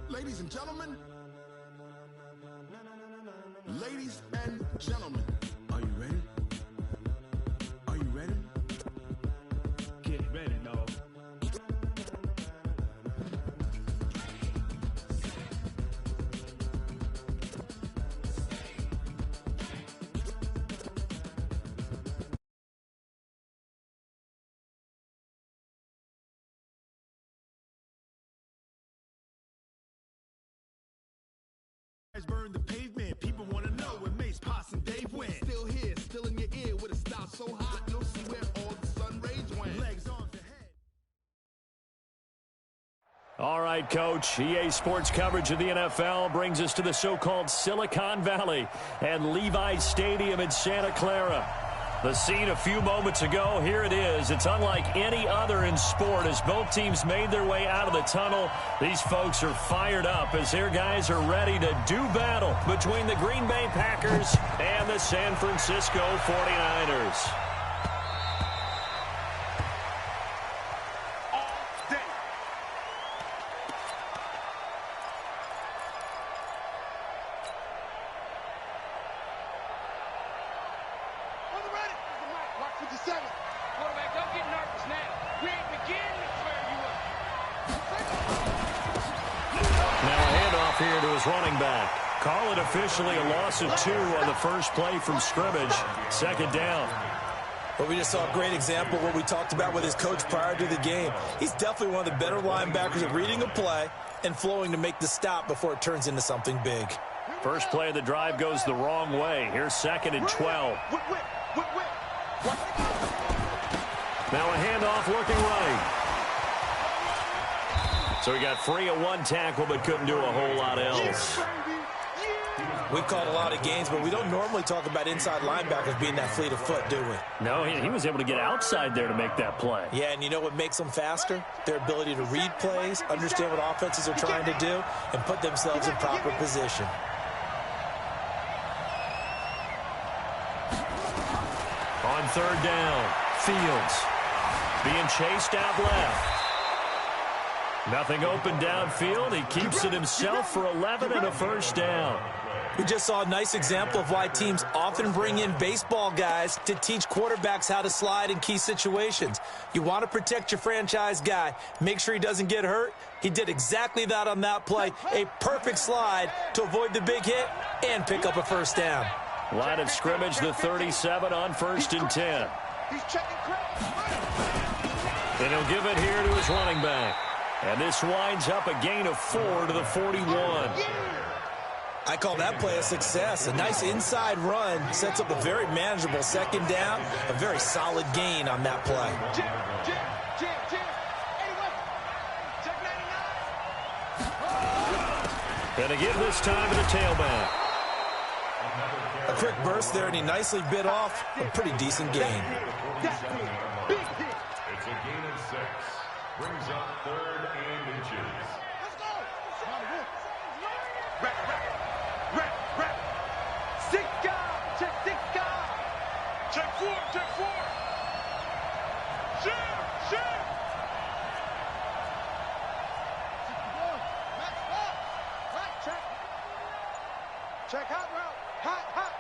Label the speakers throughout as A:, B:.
A: Ladies and gentlemen. Ladies and gentlemen. Are you ready? Are you ready? Get ready, dog. Burn the pavement. People want to know where Mace, Potts, and Dave went. Still here, still in your ear with a style so hot, you'll see where all the sun rays went. Legs, arms, and head.
B: All right, Coach. EA Sports coverage of the NFL brings us to the so-called Silicon Valley and Levi's Stadium in Santa Clara. The scene a few moments ago, here it is. It's unlike any other in sport as both teams made their way out of the tunnel. These folks are fired up as their guys are ready to do battle between the Green Bay Packers and the San Francisco 49ers. Here to his running back. Call it officially a loss of 2 on the first play from scrimmage. Second down.
C: Well, we just saw a great example of what we talked about with his coach prior to the game. He's definitely one of the better linebackers at reading a play and flowing to make the stop before it turns into something big.
B: First play of the drive goes the wrong way. Here's 2nd and 12. Now a handoff looking right. So he got free of 1 tackle but couldn't do a whole lot else.
C: We've called a lot of games, but we don't normally talk about inside linebackers being that fleet of foot, do we?
B: No, he was able to get outside there to make that play.
C: Yeah, and you know what makes them faster? Their ability to read plays, understand what offenses are trying to do, and put themselves in proper position.
B: On 3rd down, Fields being chased out left. Nothing open downfield. He keeps it himself for 11 and a first down.
C: We just saw a nice example of why teams often bring in baseball guys to teach quarterbacks how to slide in key situations. You want to protect your franchise guy. Make sure he doesn't get hurt. He did exactly that on that play. A perfect slide to avoid the big hit and pick up a first down.
B: Line of scrimmage, the 37 on 1st and 10. And he'll give it here to his running back. And this winds up a gain of 4 to the 41.
C: I call that play a success. A nice inside run sets up a very manageable 2nd down. A very solid gain on that play.
B: And again this time to the tailback.
C: A quick burst there, and he nicely bit off a pretty decent gain.
D: It's a gain of 6. Brings up 3rd and inches.
A: Let's go.
D: Check 4. Shoot.
A: Check hot route. Hot.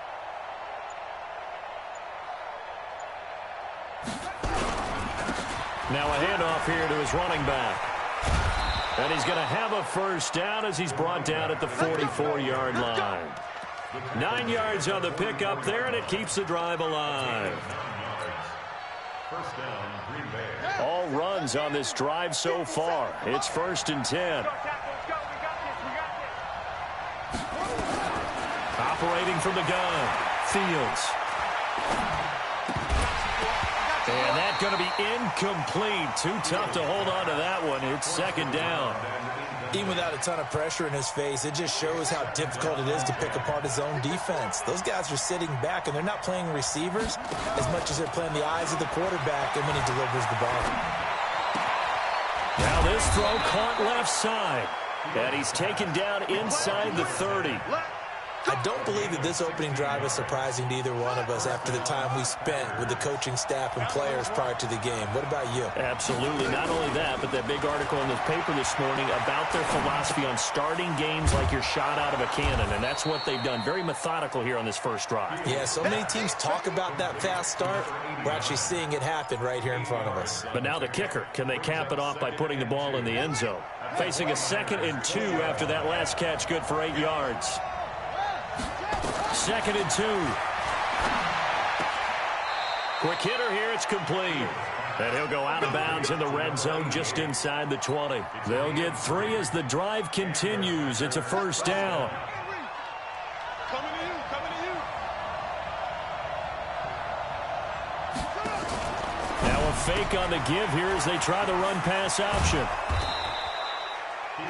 B: Now a handoff here to his running back. And he's going to have a first down as he's brought down at the 44-yard line. 9 yards on the pickup there, and it keeps the drive alive.
D: First down, Green Bay.
B: All runs on this drive so far. It's 1st and 10. Operating from the gun, Fields. And that's going to be incomplete. Too tough to hold on to that one. It's 2nd down.
C: Even without a ton of pressure in his face, it just shows how difficult it is to pick apart his own defense. Those guys are sitting back, and they're not playing receivers as much as they're playing the eyes of the quarterback and when he delivers the ball.
B: Now this throw caught left side. And he's taken down inside the 30.
C: I don't believe that this opening drive is surprising to either one of us after the time we spent with the coaching staff and players prior to the game. What about you?
B: Absolutely. Not only that, but that big article in the paper this morning about their philosophy on starting games like you're shot out of a cannon, and that's what they've done. Very methodical here on this first drive.
C: Yeah, so many teams talk about that fast start. We're actually seeing it happen right here in front of us.
B: But now the kicker. Can they cap it off by putting the ball in the end zone? Facing a 2nd and 2 after that last catch, good for 8 yards. 2nd and 2. Quick hitter here, it's complete. And he'll go out of bounds in the red zone just inside the 20. They'll get 3 as the drive continues. It's a first down.
A: Coming to you.
B: Now a fake on the give here as they try the run-pass option.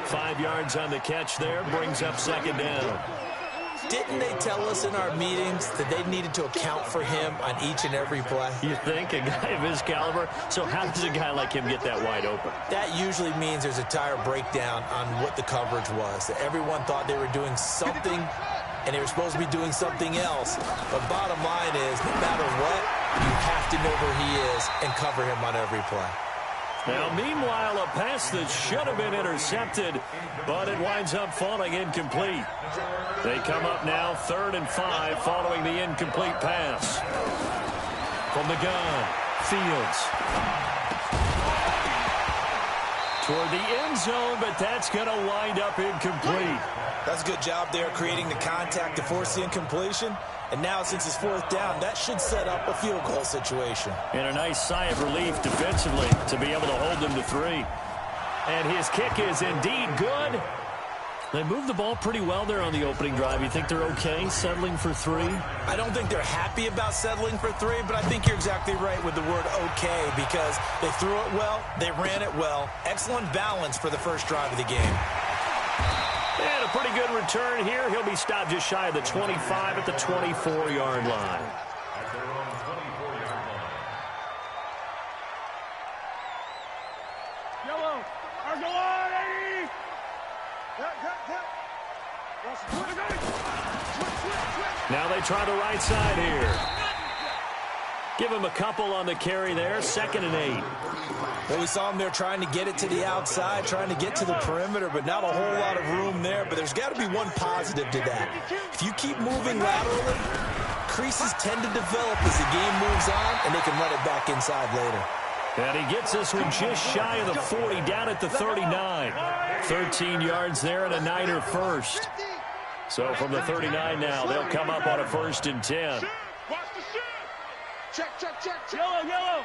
B: 5 yards on the catch there, brings up 2nd down.
C: Didn't they tell us in our meetings that they needed to account for him on each and every play?
B: You think? A guy of his caliber? So how does a guy like him get that wide open?
C: That usually means there's a tire breakdown on what the coverage was. That everyone thought they were doing something, and they were supposed to be doing something else. But bottom line is, no matter what, you have to know where he is and cover him on every play.
B: Now, meanwhile, a pass that should have been intercepted, but it winds up falling incomplete. They come up now 3rd and 5 following the incomplete pass. From the gun, Fields. Toward the end zone, but that's going to wind up incomplete.
C: That's a good job there creating the contact to force the incompletion. And now, since it's 4th down, that should set up a field goal situation.
B: And a nice sigh of relief defensively to be able to hold them to 3. And his kick is indeed good. They moved the ball pretty well there on the opening drive. You think they're okay settling for 3?
C: I don't think they're happy about settling for 3, but I think you're exactly right with the word okay, because they threw it well, they ran it well. Excellent balance for the first drive of the game.
B: And a pretty good return here. He'll be stopped just shy of the 25 at the 24-yard line.
D: At their own 24-yard line.
A: Yellow. Argolon, 80.
B: Now they try the right side here. Give him a couple on the carry there. 2nd and 8.
C: Well, we saw him there trying to get it to the outside, trying to get to the perimeter, but not a whole lot of room there. But there's got to be one positive to that. If you keep moving laterally, creases tend to develop as the game moves on, and they can run it back inside later.
B: And he gets this one just shy of the 40, down at the 39. 13 yards there and a Niner first. So from the 39 now, they'll come up on a 1st and 10.
A: Watch the shit. Check. Yellow.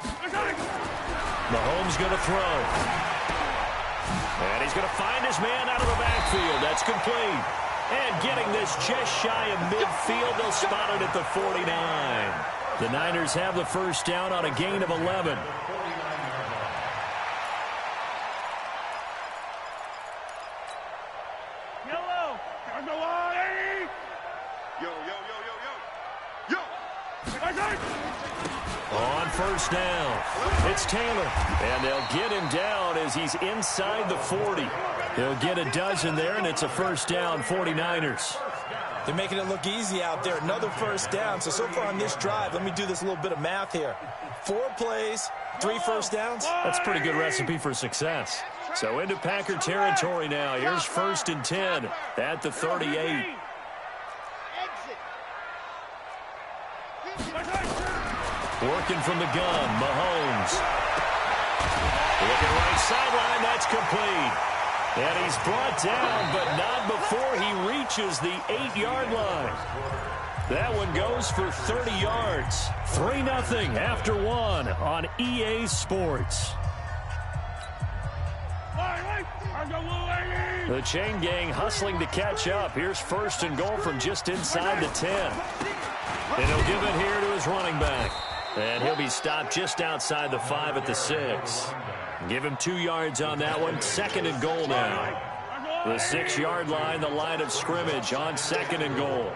B: Mahomes going to throw. And he's going to find his man out of the backfield. That's complete. And getting this just shy of midfield, they'll spot it at the 49. The Niners have the first down on a gain of 11.
A: Yellow. Argolon, 80. Yo.
B: On 1st down, it's Taylor. And they'll get him down as he's inside the 40. He'll get a dozen there, and it's a 1st down, 49ers.
C: They're making it look easy out there. Another 1st down. So far on this drive, let me do this little bit of math here. 4 plays, 3 first downs.
B: That's a pretty good recipe for success. So into Packer territory now. Here's 1st and 10 at the 38. Working from the gun, Mahomes. Looking right sideline, that's complete. And he's brought down, but not before he reaches the 8-yard line. That one goes for 30 yards. 3-0 after 1 on EA Sports. The chain gang hustling to catch up. Here's 1st and goal from just inside the 10. And he'll give it here to his running back. And he'll be stopped just outside the 5 at the 6. Give him 2 yards on that one. 2nd and goal now. The 6-yard line, the line of scrimmage on 2nd and goal.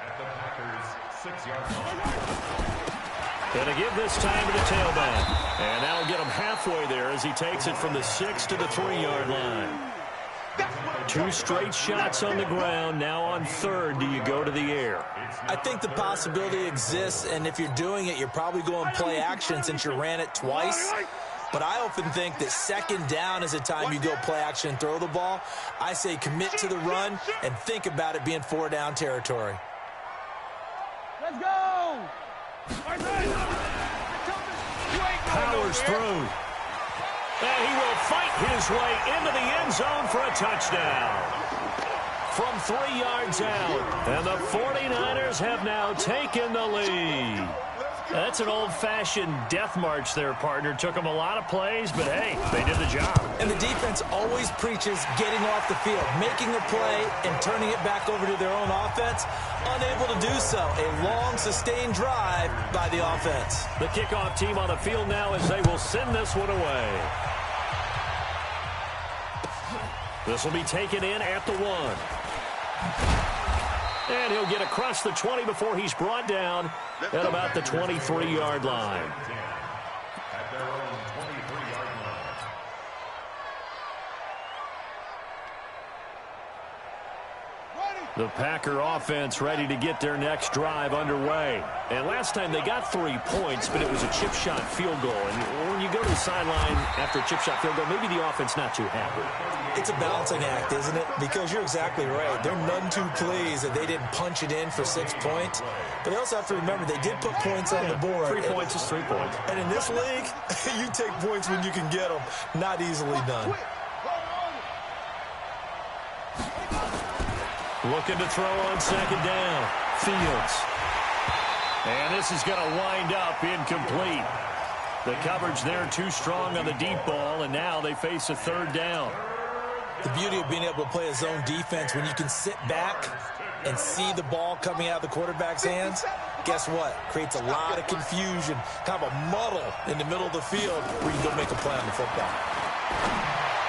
D: At the Packers' 6-yard line.
B: Gonna give this time to the tailback. And that'll get him halfway there as he takes it from the 6 to the 3-yard line. 2 straight shots on the ground. Now on third, do you go to the air?
C: I think the possibility exists, and if you're doing it, you're probably going play action since you ran it twice. But I often think that second down is a time you go play action and throw the ball. I say commit to the run and think about it being 4-down territory.
E: Let's go!
B: Powers through. And he will fight his way into the end zone for a touchdown. From 3 yards out. And the 49ers have now taken the lead. That's an old-fashioned death march there, partner. Took them a lot of plays, but, hey, they did the job.
C: And the defense always preaches getting off the field, making a play, and turning it back over to their own offense. Unable to do so. A long, sustained drive by the offense.
B: The kickoff team on the field now as they will send this one away. This will be taken in at the 1. And he'll get across the 20 before he's brought down at about the 23-yard line.
D: At their own 23-yard line.
B: The Packer offense ready to get their next drive underway. And last time they got 3 points, but it was a chip shot field goal. And when you go to the sideline after a chip shot field goal, maybe the offense not too happy.
C: It's a balancing act, isn't it? Because you're exactly right. They're none too pleased that they didn't punch it in for 6 points. But they also have to remember they did put points on the board.
B: 3 points is 3 points.
C: And in this league, you take points when you can get them. Not easily done.
B: Looking to throw on second down. Fields. And this is going to wind up incomplete. The coverage there too strong on the deep ball, and now they face a 3rd down.
C: The beauty of being able to play a zone defense when you can sit back and see the ball coming out of the quarterback's hands, guess what? Creates a lot of confusion, kind of a muddle in the middle of the field where you can go make a play on the football.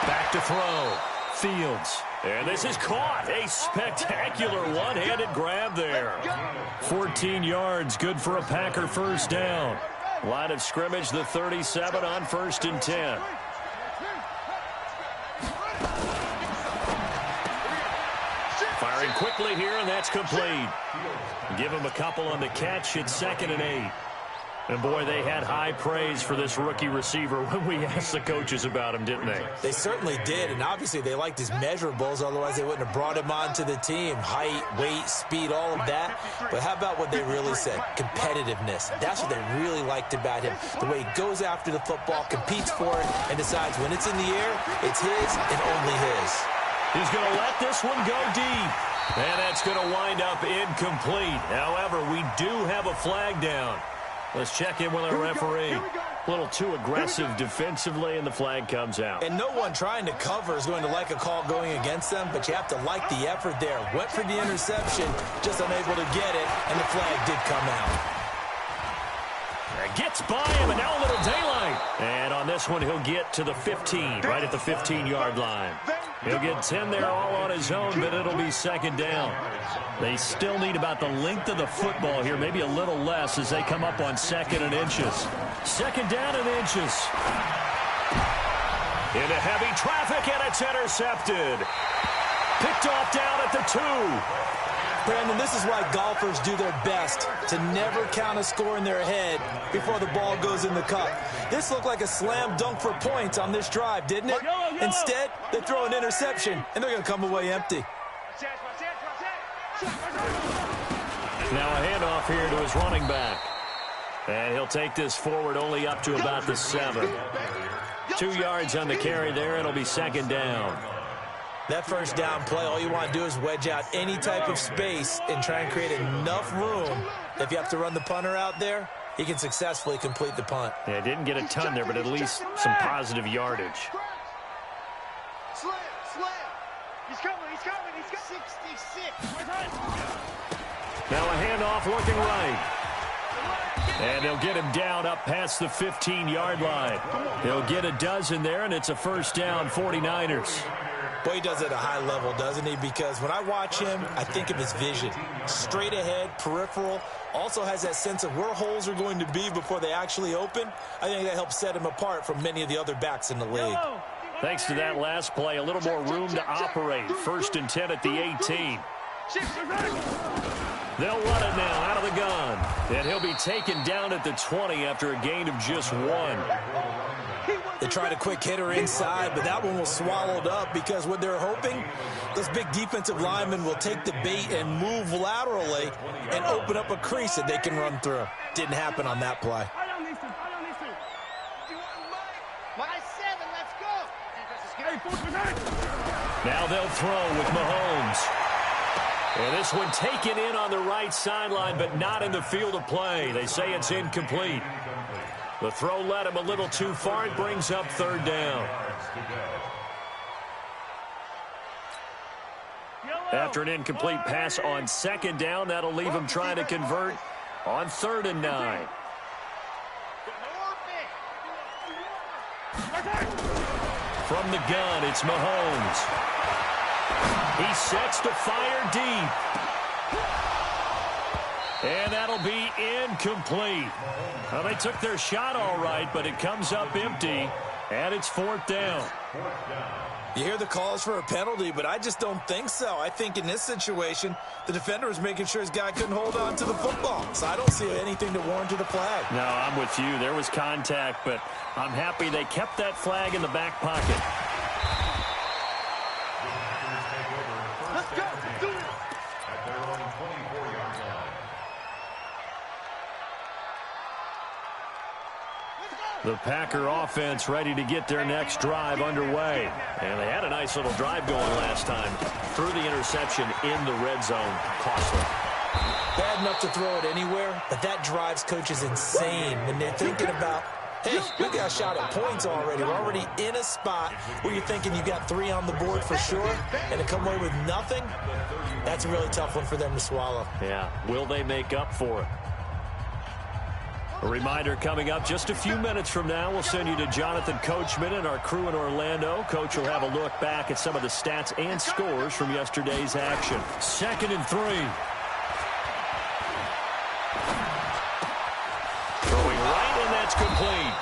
B: Back to throw. Fields. And this is caught. A spectacular one-handed grab there. 14 yards, good for a Packer 1st down. Line of scrimmage, the 37 on 1st and 10. Firing quickly here, and that's complete. Give him a couple on the catch. It's 2nd and 8. And, boy, they had high praise for this rookie receiver when we asked the coaches about him, didn't they?
C: They certainly did, and obviously they liked his measurables. Otherwise, they wouldn't have brought him onto the team. Height, weight, speed, all of that. But how about what they really said? Competitiveness. That's what they really liked about him. The way he goes after the football, competes for it, and decides when it's in the air, it's his and only his.
B: He's going to let this one go deep. And that's going to wind up incomplete. However, we do have a flag down. Let's check in with our referee. A little too aggressive defensively, and the flag comes out.
C: And no one trying to cover is going to like a call going against them, but you have to like the effort there. Went for the interception, just unable to get it, and the flag did come out.
B: Gets by him, and now a little daylight. And on this one, he'll get to the 15, right at the 15-yard line. He'll get 10 there all on his own, but it'll be 2nd down. They still need about the length of the football here, maybe a little less as they come up on 2nd and inches. 2nd down and inches. Into heavy traffic, and it's intercepted. Picked off down at the 2.
C: Brandon, this is why golfers do their best to never count a score in their head before the ball goes in the cup. This looked like a slam dunk for points on this drive, didn't it? Instead, they throw an interception, and they're going to come away empty.
B: Now a handoff here to his running back. And he'll take this forward only up to about the 7. 2 yards on the carry there. It'll be 2nd down.
C: That 1st down play, all you want to do is wedge out any type of space and try and create enough room. If you have to run the punter out there, he can successfully complete the punt.
B: Yeah, didn't get a ton there, but at least some positive yardage.
E: Slam. He's coming. 66.
B: Now a handoff looking right. And they'll get him down up past the 15-yard line. He'll get a dozen there, and it's a 1st down, 49ers.
C: Boy, he does it at a high level, doesn't he? Because when I watch him, I think of his vision. Straight ahead, peripheral, also has that sense of where holes are going to be before they actually open. I think that helps set him apart from many of the other backs in the league.
B: Thanks to that last play, a little more room to operate. 1st and 10 at the 18. They'll run it now out of the gun. And he'll be taken down at the 20 after a gain of just 1.
C: They tried a quick hitter inside, but that one was swallowed up because what they're hoping, those big defensive linemen will take the bait and move laterally and open up a crease that they can run through. Didn't happen on that play.
B: Now they'll throw with Mahomes. And this one taken in on the right sideline, but not in the field of play. They say it's incomplete. The throw led him a little too far. It brings up 3rd down. After an incomplete pass on 2nd down, that'll leave him trying to convert on 3rd and 9. From the gun, it's Mahomes. He sets to fire deep. And that'll be incomplete. Well, they took their shot all right, but it comes up empty, and it's 4th down.
C: You hear the calls for a penalty, but I just don't think so. I think in this situation, the defender was making sure his guy couldn't hold on to the football. So I don't see anything to warrant a flag.
B: No, I'm with you. There was contact, but I'm happy they kept that flag in the back pocket.
E: Let's go. Do it.
D: At their own 24-yard line.
B: The Packer offense ready to get their next drive underway. And they had a nice little drive going last time. Threw the interception in the red zone. Costly.
C: Bad enough to throw it anywhere, but that drives coaches insane when they're thinking about, hey, we got a shot at points already. We're already in a spot where you're thinking you got 3 on the board for sure, and to come away with nothing, that's a really tough one for them to swallow.
B: Yeah, will they make up for it? A reminder coming up just a few minutes from now. We'll send you to Jonathan Coachman and our crew in Orlando. Coach will have a look back at some of the stats and scores from yesterday's action. 2nd and 3. Throwing right, and that's complete.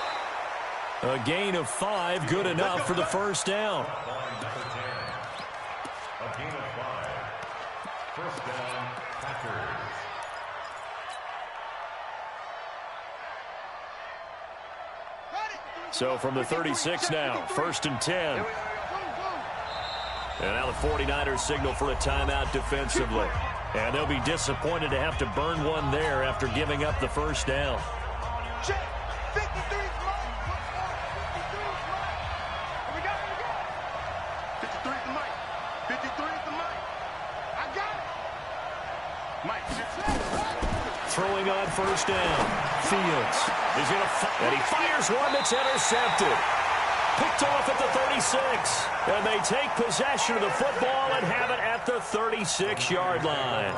B: A gain of 5, good enough for the 1st down.
D: A gain of 5. 1st down, Packers.
B: So from the 36 now, 1st and 10. And now the 49ers signal for a timeout defensively. And they'll be disappointed to have to burn one there after giving up the 1st down.
E: Check. 53 is mine. 53 is mine. 53 is the mic. I got it. Mike,
B: Throwing on 1st down. Fields is going to and he fires one that's intercepted. Picked off at the 36. And they take possession of the football and have it at the 36-yard line.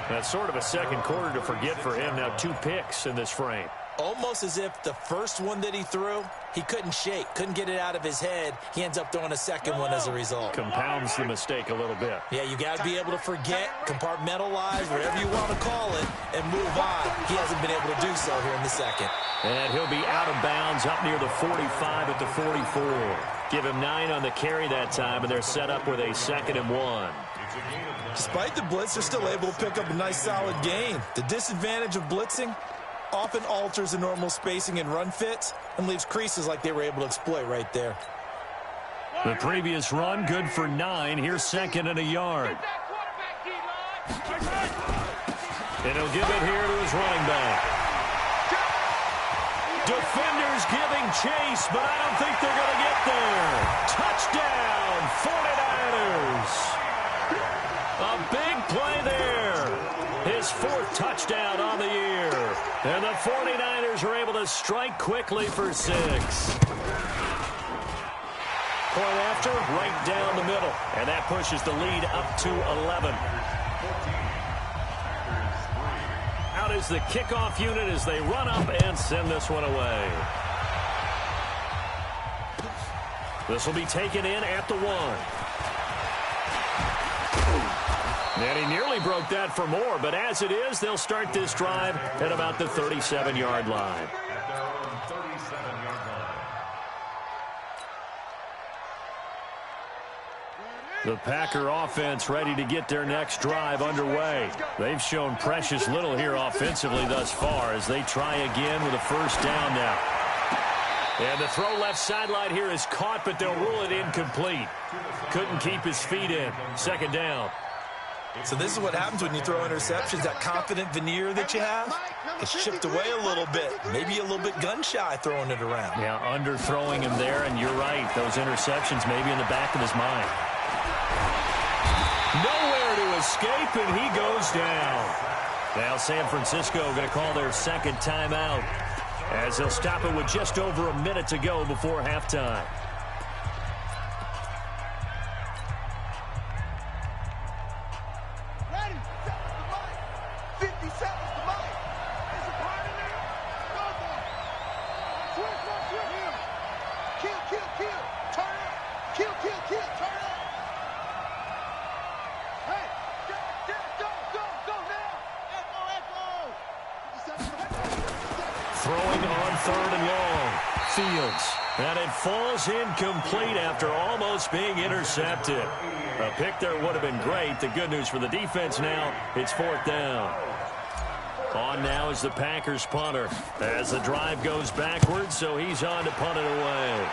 B: That's sort of a second quarter to forget for him. Now 2 picks in this frame.
C: Almost as if the first one that he threw, he couldn't shake, couldn't get it out of his head. He ends up throwing a second one as a result.
B: Compounds the mistake a little bit.
C: Yeah, you got to be able to forget, compartmentalize, whatever you want to call it, and move on. He hasn't been able to do so here in the second.
B: And he'll be out of bounds up near the 45 at the 44. Give him 9 on the carry that time, and they're set up with a 2nd and 1.
C: Despite the blitz, they're still able to pick up a nice solid gain. The disadvantage of blitzing often alters the normal spacing and run fits and leaves creases like they were able to exploit right there.
B: The previous run, good for 9. Here's 2nd and a yard. And he'll give it here to his running back. Defenders giving chase, but I don't think they're going to get there. Touchdown, 49ers. A big play there. His 4th touchdown on the year. And the 49ers are able to strike quickly for 6. Point after, right down the middle. And that pushes the lead up to 11. Out is the kickoff unit as they run up and send this one away. This will be taken in at the 1. And he nearly broke that for more, but as it is, they'll start this drive at about the 37-yard line. The Packer offense ready to get their next drive underway. They've shown precious little here offensively thus far as they try again with a first down now. And the throw left sideline here is caught, but they'll rule it incomplete. Couldn't keep his feet in. Second down.
C: So this is what happens when you throw interceptions. That confident veneer that you have gets chipped away a little bit. Maybe a little bit gun-shy throwing it around.
B: Yeah, underthrowing him there, and you're right. Those interceptions maybe in the back of his mind. Nowhere to escape, and he goes down. Now San Francisco going to call their second timeout as they'll stop it with just over a minute to go before halftime.
E: Ready, set the mic. 50 seconds to mic. There's a party there. Go there. Switch, here. Kill. Turn up. Kill. Turn up. Hey, go now. Echo.
B: Throwing on third and long. Fields. And it falls incomplete after almost being intercepted. A pick there would have been great. The good news for the defense now, it's fourth down. On now is the Packers punter as the drive goes backwards, so he's on to punt it away.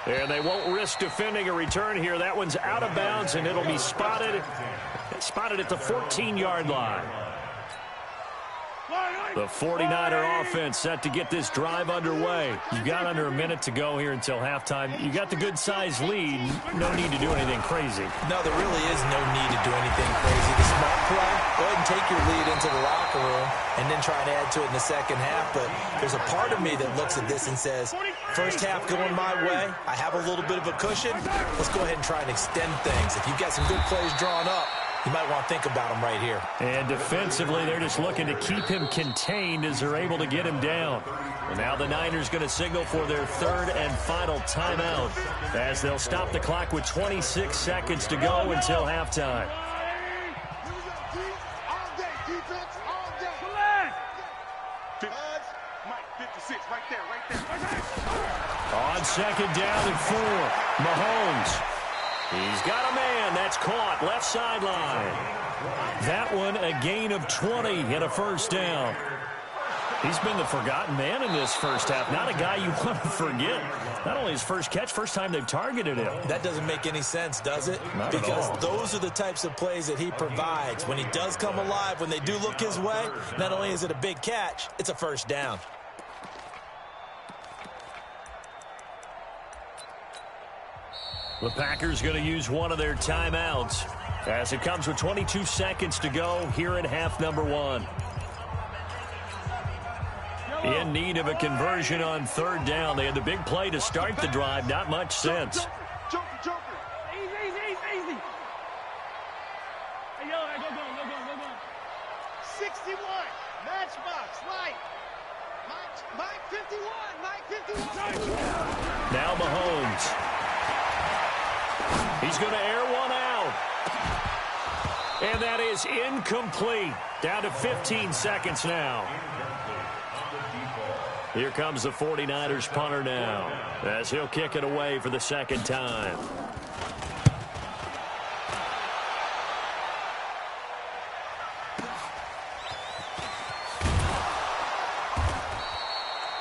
B: And they won't risk defending a return here. That one's out of bounds, and it'll be spotted at the 14-yard line. The 49er offense set to get this drive underway. You've got under a minute to go here until halftime. You got the good-sized lead. No need to do anything crazy.
C: No, there really is no need to do anything crazy. The smart play, go ahead and take your lead into the locker room and then try and add to it in the second half. But there's a part of me that looks at this and says, first half going my way, I have a little bit of a cushion. Let's go ahead and try and extend things. If you've got some good plays drawn up, you might want to think about them right here.
B: And defensively, they're just looking to keep him contained as they're able to get him down. And now the Niners going to signal for their third and final timeout as they'll stop the clock with 26 seconds to go until halftime.
E: All day, defense, all day. Mike, 56, right there.
B: On second down and 4, Mahomes. He's got a man. That's caught. Left sideline. That one a gain of 20 and a first down. He's been the forgotten man in this first half. Not a guy you want to forget. Not only his first catch, first time they've targeted him.
C: That doesn't make any sense, does it? Because those are the types of plays that he provides. When he does come alive, when they do look his way, not only is it a big catch, it's a first down.
B: The Packers going to use one of their timeouts as it comes with 22 seconds to go here in half number 1. In need of a conversion on third down. They had the big play to start the drive. Not much sense.
E: Joker.
F: Easy. Hey, yo, go.
E: 61, matchbox, light. Mike 51.
B: Now Mahomes. He's going to air one out. And that is incomplete. Down to 15 seconds now. Here comes the 49ers punter now as he'll kick it away for the second time.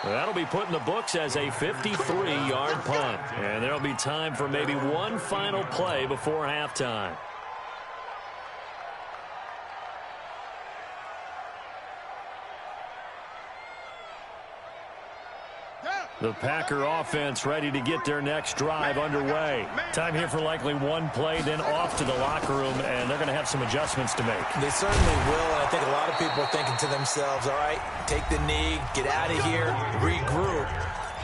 B: That'll be put in the books as a 53-yard punt. And there'll be time for maybe one final play before halftime. The Packer offense ready to get their next drive underway. Time here for likely one play, then off to the locker room, and they're going to have some adjustments to make.
C: They certainly will, and I think a lot of people are thinking to themselves, all right, take the knee, get out of here, regroup.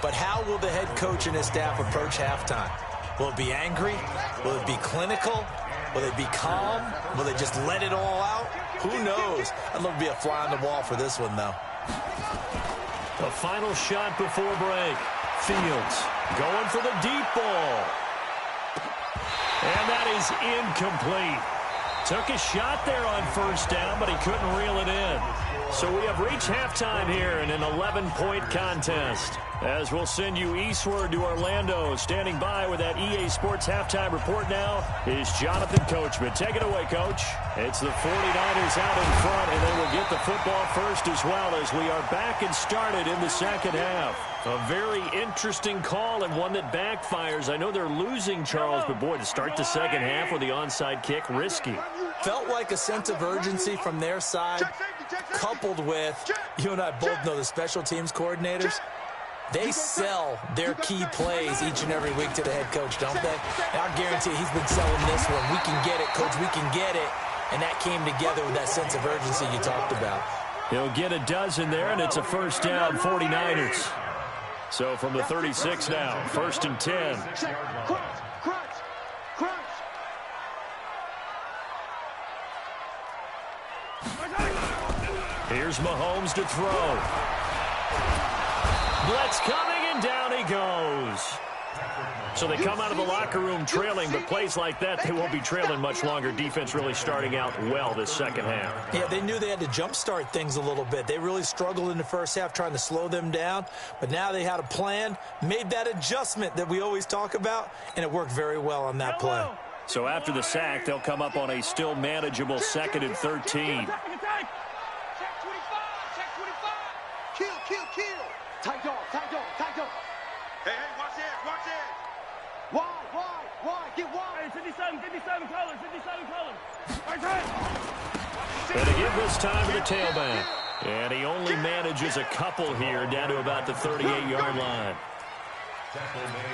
C: But how will the head coach and his staff approach halftime? Will it be angry? Will it be clinical? Will it be calm? Will they just let it all out? Who knows? I'd love to be a fly on the wall for this one, though.
B: The final shot before break. Fields going for the deep ball. And that is incomplete. Took a shot there on first down, but he couldn't reel it in. So we have reached halftime here in an 11-point contest. As we'll send you eastward to Orlando. Standing by with that EA Sports halftime report now is Jonathan Coachman. Take it away, Coach. It's the 49ers out in front, and they will get the football first as well as we are back and started in the second half. A very interesting call and one that backfires. I know they're losing, Charles, but boy, to start the second half with the onside kick, risky.
C: Felt like a sense of urgency from their side, coupled with, you and I both know the special teams coordinators, they sell their key plays each and every week to the head coach, don't they? And I guarantee he's been selling this one. We can get it, Coach, we can get it. And that came together with that sense of urgency you talked about.
B: He'll get a dozen there, and it's a first down, 49ers. So from the 36 now, first and 10. Here's Mahomes to throw. Blitz coming, and down he goes. So they come out of the locker room trailing, but plays like that, they won't be trailing much longer. Defense really starting out well this second half.
C: Yeah, they knew they had to jumpstart things a little bit. They really struggled in the first half trying to slow them down, but now they had a plan, made that adjustment that we always talk about, and it worked very well on that play.
B: So after the sack, they'll come up on a still manageable 2nd and 13.
E: Check 25, check 25. Kill. Tight dog. Hey, watch it. Why? Get wide.
F: Hey, 57 colors.
B: And to give this time to the tailback. And he only manages a couple here down to about the 38-yard line.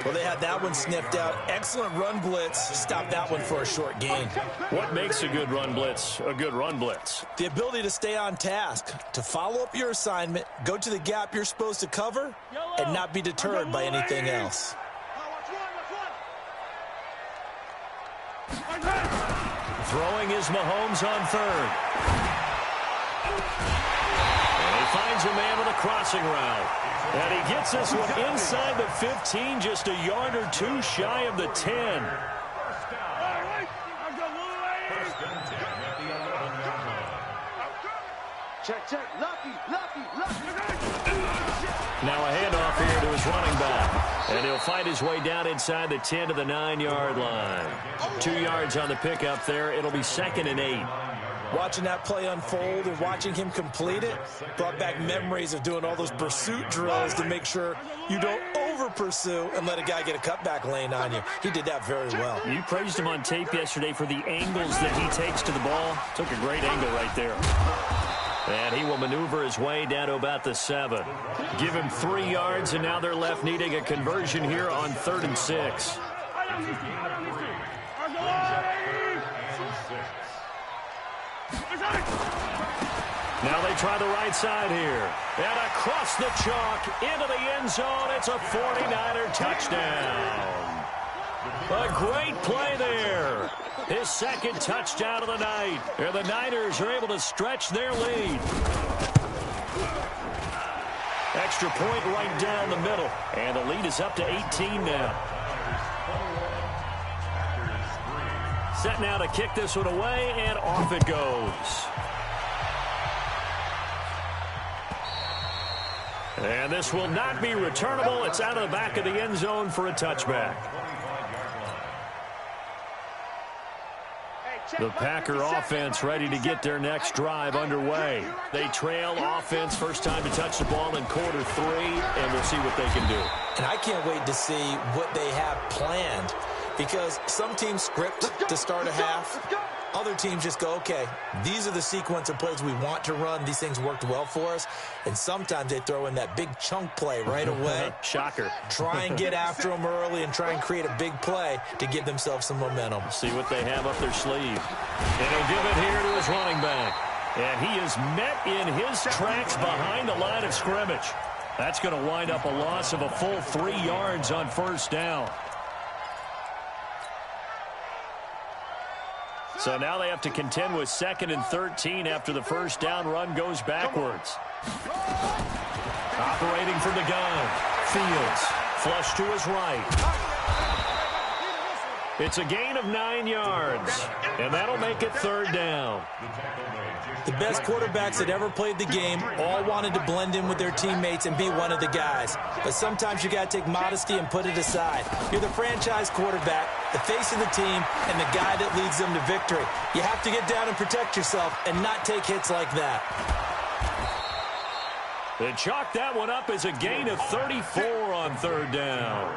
C: Well, they had that one sniffed out. Excellent run blitz. Stopped that one for a short gain.
B: What makes a good run blitz a good run blitz?
C: The ability to stay on task, to follow up your assignment, go to the gap you're supposed to cover, and not be deterred by anything else.
B: Throwing is Mahomes on third. And he finds a man with a crossing route. And he gets this one inside the 15, just a yard or two shy of the 10.
E: Check. Lucky.
B: Now a handoff here to his running back. And he'll fight his way down inside the 10 to the 9-yard line. 2 yards on the pickup there. It'll be 2nd and 8.
C: Watching that play unfold and watching him complete it brought back memories of doing all those pursuit drills to make sure you don't over-pursue and let a guy get a cutback lane on you. He did that very well.
B: You praised him on tape yesterday for the angles that he takes to the ball. Took a great angle right there. And he will maneuver his way down to about the 7. Give him 3 yards, and now they're left needing a conversion here on 3rd and 6. Now they try the right side here. And across the chalk into the end zone. It's a 49er touchdown. A great play there. His 2nd touchdown of the night. And the Niners are able to stretch their lead. Extra point right down the middle. And the lead is up to 18 now. Set now to kick this one away, and off it goes. And this will not be returnable. It's out of the back of the end zone for a touchback. The Packer offense ready to get their next drive underway. They trail offense, first time to touch the ball in quarter 3, and we'll see what they can do.
C: And I can't wait to see what they have planned, because some teams script to start a half. Other teams just go, okay, these are the sequence of plays we want to run. These things worked well for us. And sometimes they throw in that big chunk play right away.
B: Shocker.
C: Try and get after them early and try and create a big play to give themselves some momentum.
B: See what they have up their sleeve. And he'll give it here to his running back. And he is met in his tracks behind the line of scrimmage. That's going to wind up a loss of a full 3 yards on first down. So now they have to contend with 2nd and 13 after the first down run goes backwards. Operating from the gun. Fields. Flush to his right. It's a gain of 9 yards, and that'll make it 3rd down.
C: The best quarterbacks that ever played the game all wanted to blend in with their teammates and be one of the guys. But sometimes you got to take modesty and put it aside. You're the franchise quarterback, the face of the team, and the guy that leads them to victory. You have to get down and protect yourself and not take hits like that.
B: They chalk that one up as a gain of 34 on 3rd down.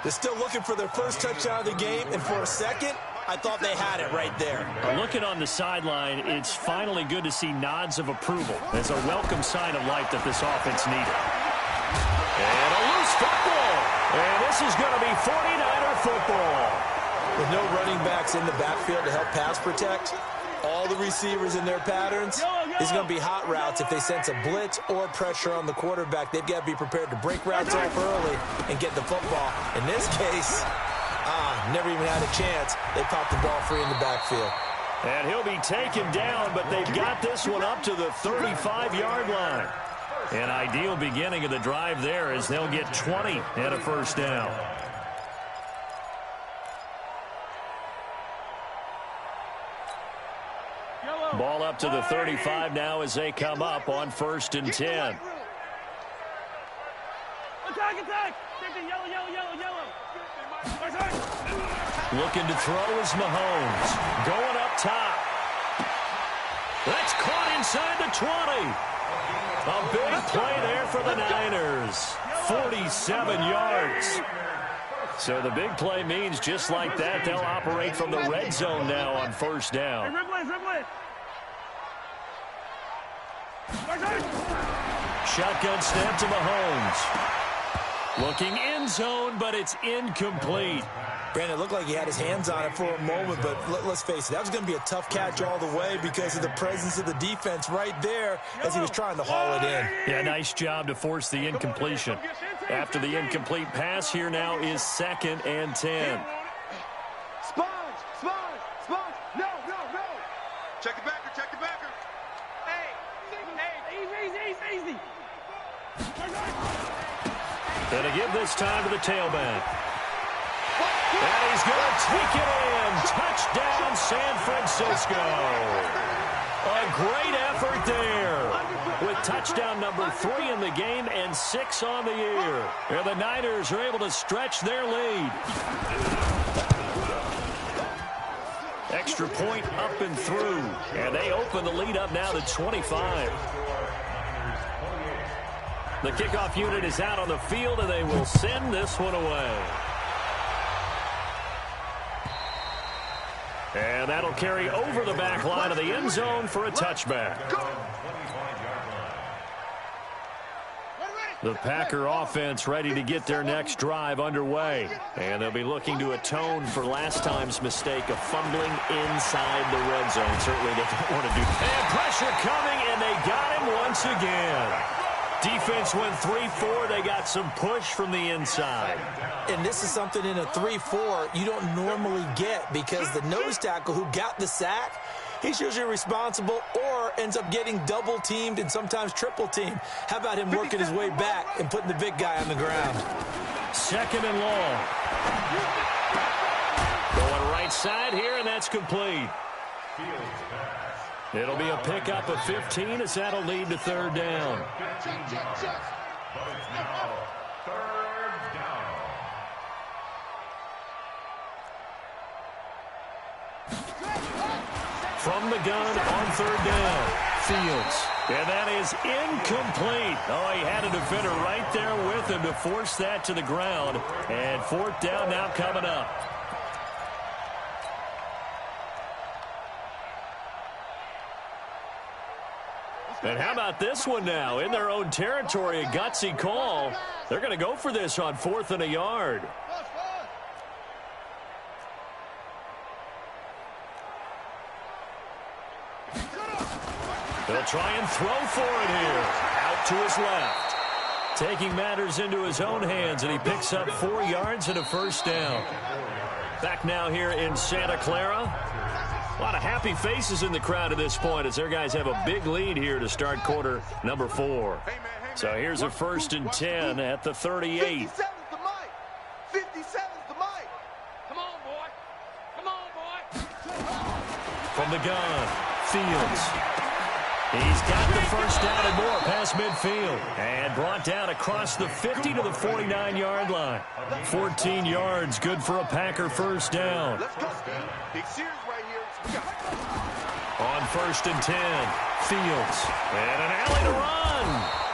C: They're still looking for their first touchdown of the game, and for a second, I thought they had it right there.
B: Looking on the sideline, it's finally good to see nods of approval as a welcome sign of life that this offense needed. And a loose football. And this is going to be 49er football.
C: With no running backs in the backfield to help pass protect, all the receivers in their patterns, it's going to be hot routes. If they sense a blitz or pressure on the quarterback, they've got to be prepared to break routes off early and get the football. In this case, never even had a chance. They popped the ball free in the backfield.
B: And he'll be taken down, but they've got this one up to the 35-yard line. An ideal beginning of the drive there as they'll get 20 and a 1st down. Ball up to the 35 now as they come up on 1st and 10.
F: Attack! Yellow.
B: Looking to throw is Mahomes. Going up top. That's caught inside the 20. A big play there for the Niners. 47 yards. So the big play means just like that, they'll operate from the red zone now on 1st down. Shotgun snap to Mahomes. Looking end zone, but it's incomplete.
C: Brandon, it looked like he had his hands on it for a moment, but let's face it, that was going to be a tough catch all the way because of the presence of the defense right there as he was trying to haul it in.
B: Yeah, nice job to force the incompletion. After the incomplete pass, here now is 2nd and 10.
E: Sponge. No. Check the backer.
F: Hey, easy.
B: Gonna give this time to the tailback. And he's going to take it in. Touchdown, San Francisco. A great effort there. With touchdown number 3 in the game and 6 on the year. And the Niners are able to stretch their lead. Extra point up and through. And they open the lead up now to 25. The kickoff unit is out on the field, and they will send this one away. And that'll carry over the back line of the end zone for a touchback. The Packer offense ready to get their next drive underway. And they'll be looking to atone for last time's mistake of fumbling inside the red zone. Certainly they don't want to do that. And pressure coming, and they got him once again. Defense went 3-4. They got some push from the inside.
C: And this is something in a 3-4 you don't normally get because the nose tackle who got the sack, he's usually responsible or ends up getting double-teamed and sometimes triple-teamed. How about him working his way back and putting the big guy on the ground?
B: 2nd and long. Going right side here, and that's complete. It'll be a pickup of 15 as that'll lead to 3rd down.
D: But it's now 3rd down.
B: From the gun on 3rd down. Fields. And that is incomplete. Oh, he had a defender right there with him to force that to the ground. And 4th down now coming up. And how about this one now? In their own territory, a gutsy call. They're going to go for this on 4th and a yard. They'll try and throw for it here. Out to his left. Taking matters into his own hands, and he picks up 4 yards and a 1st down. Back now here in Santa Clara. A lot of happy faces in the crowd at this point as their guys have a big lead here to start quarter number 4. So here's a 1st and 10 at the 38.
E: 57's the mic. 57's the mic.
F: Come on, boy.
B: From the gun, Fields. He's got the first down and more past midfield. And brought down across the 50 to the 49-yard line. 14 yards, good for a Packer first down.
E: Let's go. Big series right here. We got
B: On 1st and 10, Fields. And an alley to run.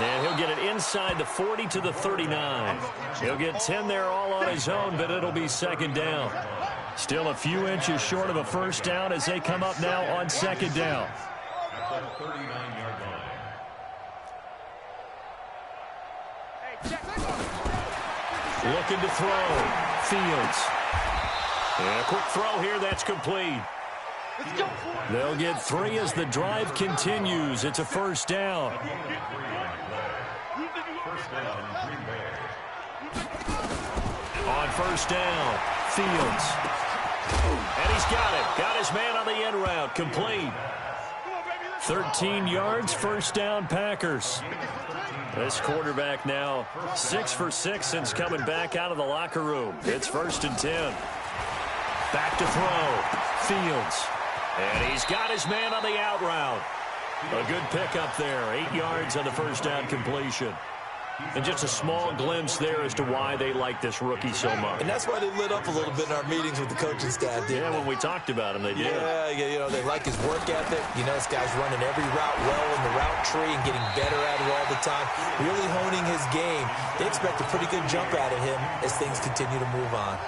B: And he'll get it inside the 40 to the 39. He'll get 10 there all on his own, but it'll be second down. Still a few inches short of a first down as they come up now on second down.
D: 39-yard line.
B: Looking to throw. Fields. And a quick throw here. That's complete. They'll get 3 as the drive continues. It's a first down.
D: First down, Green Bay.
B: On first down, Fields. And he's got it. Got his man on the end route. Complete. 13 yards, first down, Packers. This quarterback now 6 for 6 since coming back out of the locker room. It's 1st and 10. Back to throw. Fields. And he's got his man on the out route. A good pickup there. 8 yards on the first down completion. And just a small glimpse there as to why they like this rookie so much.
C: And that's why they lit up a little bit in our meetings with the coaching staff, didn't they?
B: When we talked about him, they did.
C: Yeah, you know, they like his work ethic. You know, this guy's running every route well in the route tree and getting better at it all the time, really honing his game. They expect a pretty good jump out of him as things continue to move on.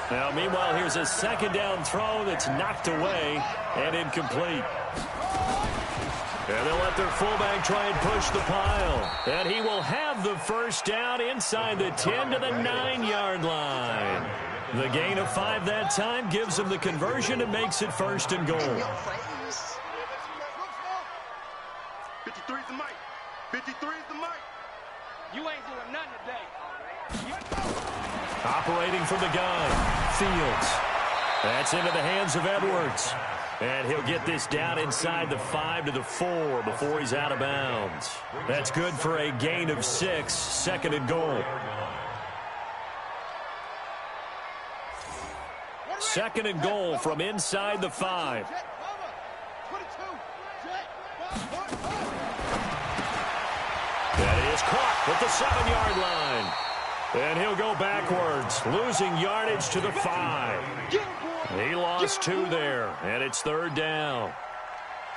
B: Now, meanwhile, here's a second down throw that's knocked away and incomplete. And they'll let their fullback try and push the pile. And he will have the first down inside the 10 to the 9-yard line. The gain of 5 that time gives him the conversion and makes it 1st and goal.
E: 53 is the mic. 53 is the mic.
F: You ain't doing nothing today.
B: Operating from the gun, Fields. That's into the hands of Edwards. And he'll get this down inside the 5 to the 4 before he's out of bounds. That's good for a gain of 6, 2nd and goal. 2nd and goal from inside the 5. That is caught at the 7-yard line. And he'll go backwards, losing yardage to the 5. He lost 2 there, and it's 3rd down.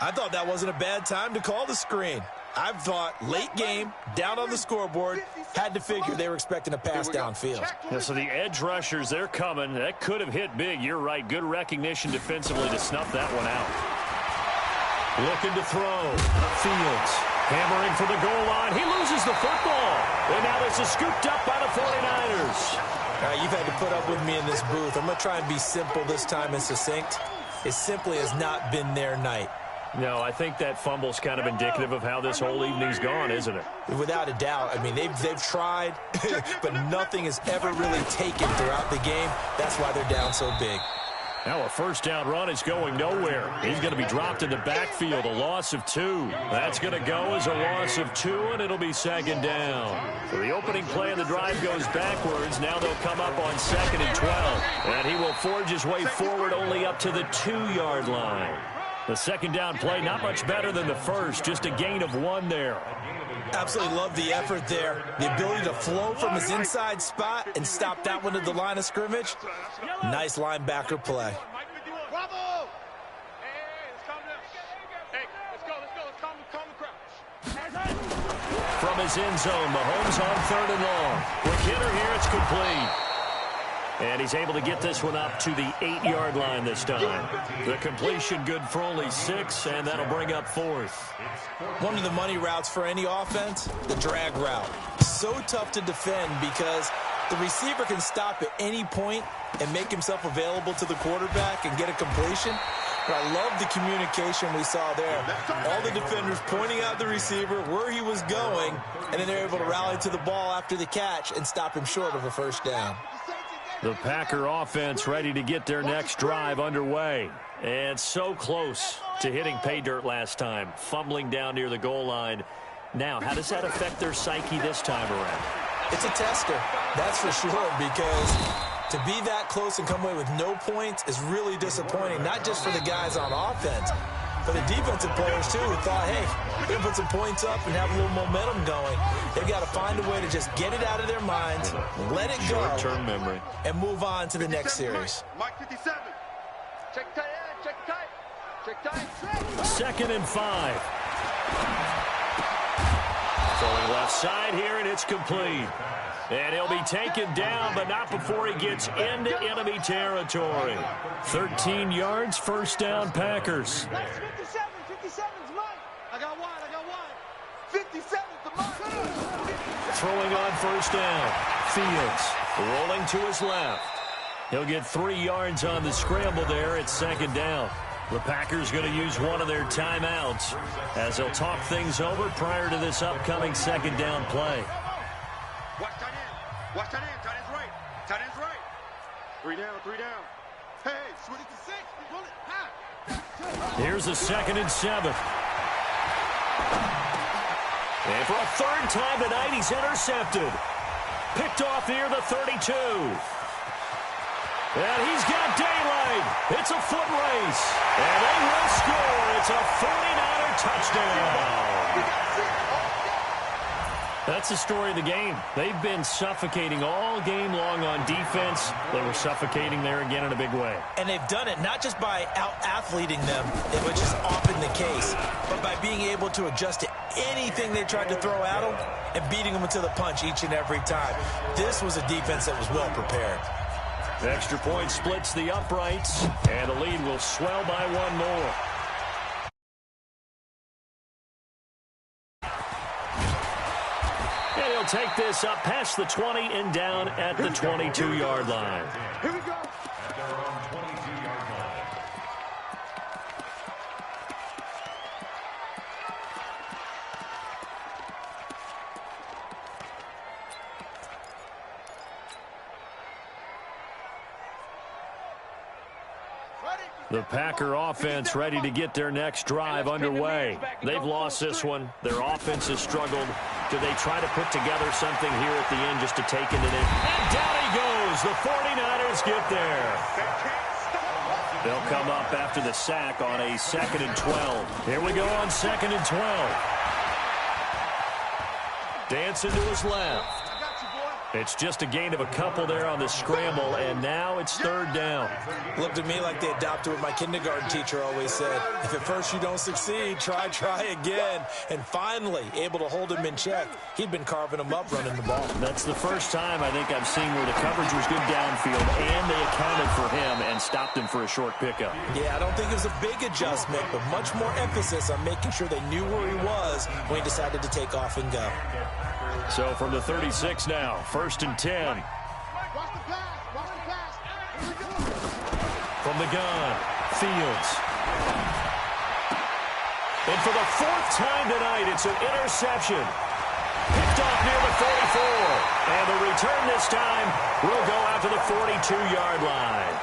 C: I thought that wasn't a bad time to call the screen. I thought late game, down on the scoreboard, had to figure they were expecting a pass downfield.
B: Yeah, so the edge rushers, they're coming. That could have hit big. You're right. Good recognition defensively to snuff that one out. Looking to throw. Fields hammering for the goal line. He loses the football. And now this is scooped up by the 49ers.
C: All right, you've had to put up with me in this booth. I'm going to try and be simple this time and succinct. It simply has not been their night.
B: No, I think that fumble's kind of indicative of how this whole evening's gone, isn't it?
C: Without a doubt. I mean, they've tried, but nothing has ever really taken throughout the game. That's why they're down so big.
B: Now a first down run is going nowhere. He's going to be dropped in the backfield, a loss of 2. That's going to go as a loss of 2, and it'll be 2nd down. So the opening play of the drive goes backwards. Now they'll come up on 2nd and 12. And he will forge his way forward only up to the 2-yard line. The 2nd down play, not much better than the first, just a gain of 1 there.
C: Absolutely love the effort there. The ability to flow from his inside spot and stop that one at the line of scrimmage. Nice linebacker play.
E: Bravo!
F: Hey, let's calm down. Hey, let's go. Let's calm the crowd.
B: From his end zone, Mahomes on 3rd and long. Quick hitter here, it's complete. And he's able to get this one up to the 8-yard line this time. The completion good for only 6, and that'll bring up 4th.
C: One of the money routes for any offense, the drag route. So tough to defend because the receiver can stop at any point and make himself available to the quarterback and get a completion. But I love the communication we saw there. All the defenders pointing out the receiver, where he was going, and then they're able to rally to the ball after the catch and stop him short of a first down.
B: The Packer offense ready to get their next drive underway. And so close to hitting pay dirt last time, fumbling down near the goal line. Now, how does that affect their psyche this time around?
C: It's a tester, that's for sure, because To be that close and come away with no points is really disappointing, not just for the guys on offense, for the defensive players, too, who thought, hey, we're going to put some points up and have a little momentum going. They've got to find a way to just get it out of their minds, let it go,
B: short-term memory,
C: and move on to the next series.
E: Mike 57.
F: Check tight, check tight. Check tight.
B: 2nd and 5. Throwing left side here, and it's complete. And he'll be taken down, but not before he gets into enemy territory. 13 yards, first down, Packers.
E: 57's Mike. I got wide. 57's the Mike.
B: Throwing on first down. Fields rolling to his left. He'll get 3 yards on the scramble there at 2nd down. The Packers going to use one of their timeouts as they'll talk things over prior to this upcoming 2nd down play.
E: Watch tight end. Watch tight end. Tight end's right. Tight end's right. 3 down. Hey, switch it to 6. Roll it. Ha.
B: Here's a 2nd and 7. And for a 3rd time tonight, he's intercepted. Picked off near the 32. And he's got daylight. It's a foot race. And they will score. It's a 49er touchdown. That's the story of the game. They've been suffocating all game long on defense. They were suffocating there again in a big way.
C: And they've done it not just by out-athleting them, which is often the case, but by being able to adjust to anything they tried to throw at them and beating them to the punch each and every time. This was a defense that was well prepared.
B: The extra point splits the uprights, and the lead will swell by 1 more. And he'll take this up past the 20 and down at the 22-yard line.
E: Here we go.
D: At their own 22-yard line.
B: The Packer offense ready to get their next drive underway. They've lost this one. Their offense has struggled. Do they try to put together something here at the end just to take it in? And down he goes. The 49ers get there. They'll come up after the sack on a 2nd and 12. Here we go on 2nd and 12. Dancing to his left. It's just a gain of a couple there on the scramble, and now it's 3rd down.
C: Looked at me like they adopted what my kindergarten teacher always said. If at first you don't succeed, try again. And finally, able to hold him in check. He'd been carving him up running the ball.
B: That's the first time I think I've seen where the coverage was good downfield, and they accounted for him and stopped him for a short pickup.
C: Yeah, I don't think it was a big adjustment, but much more emphasis on making sure they knew where he was when he decided to take off and go.
B: So from the 36 now, 1st and 10.
E: Watch the pass. Here we go.
B: From the gun, Fields. And for the 4th time tonight, it's an interception. Picked off near the 44. And the return this time will go out to the 42-yard line.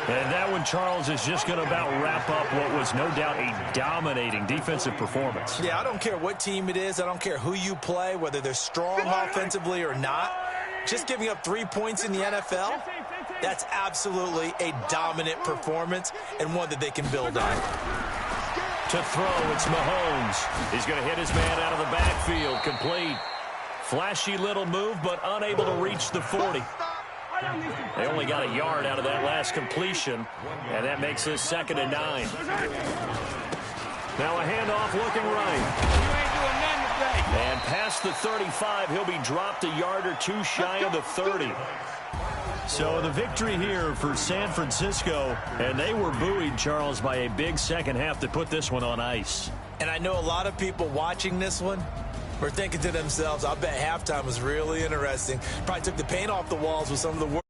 B: And that one, Charles, is just going to about wrap up what was no doubt a dominating defensive performance.
C: Yeah, I don't care what team it is. I don't care who you play, whether they're strong offensively or not. Just giving up 3 points in the NFL, that's absolutely a dominant performance and one that they can build on.
B: To throw, it's Mahomes. He's going to hit his man out of the backfield, complete. Flashy little move, but unable to reach the 40. They only got a yard out of that last completion, and that makes this 2nd and 9. Now a handoff looking right. And past the 35, he'll be dropped a yard or two shy of the 30. So the victory here for San Francisco, and they were buoyed, Charles, by a big second half to put this one on ice.
C: And I know a lot of people watching this one were thinking to themselves, I bet halftime was really interesting. Probably took the paint off the walls with some of the words